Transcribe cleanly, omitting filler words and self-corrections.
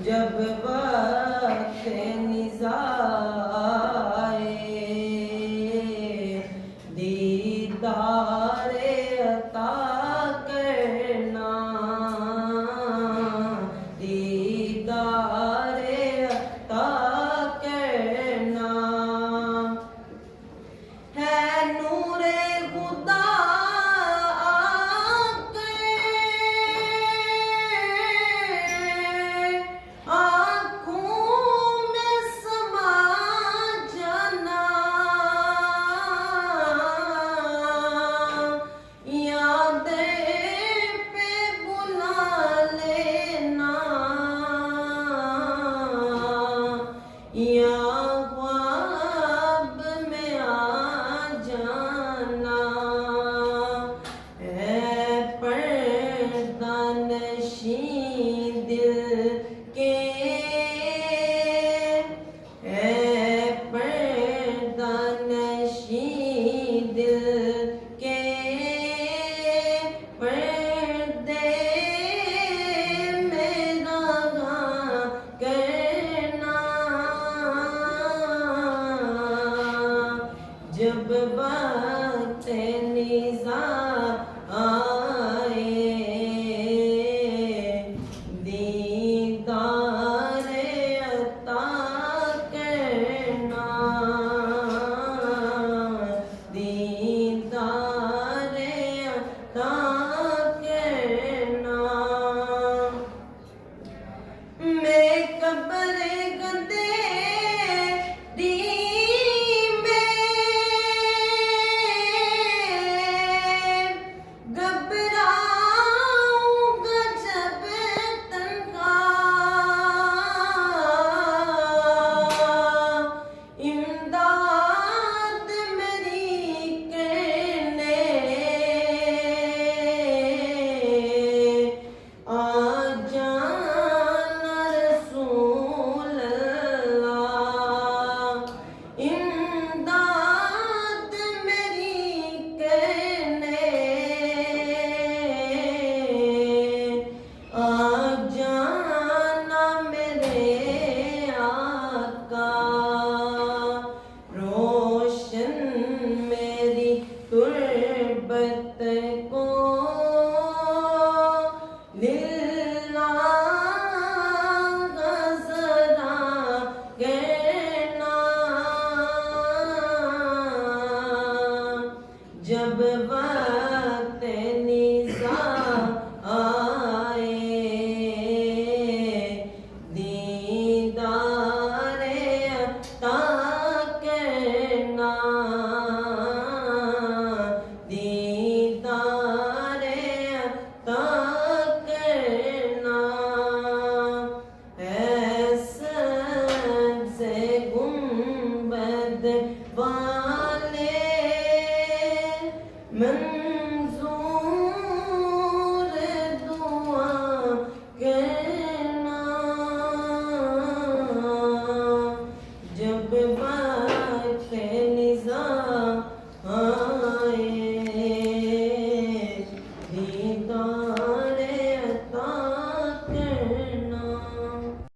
जब वक्त निज़ाए दीदारे अता करना, दीदारे अता करना। है नूरे खुदा ख्वाब में आ जाना। है पर्दा नशीं दिल के, है पर्दा नशीं दिल के पर्दे मेरा करना। जब वक्त निज़ा आए दीदारे अता करना, दीदारे अता करना। मैं कब्र गंदे तुर्बत को लिल्ला ज़रा कहना। जब वक्त निज़ा आए दीदारे अता करना, दीदारे अता करना। है सबसे गुंबद वाले मंजूर दुआ करना। जब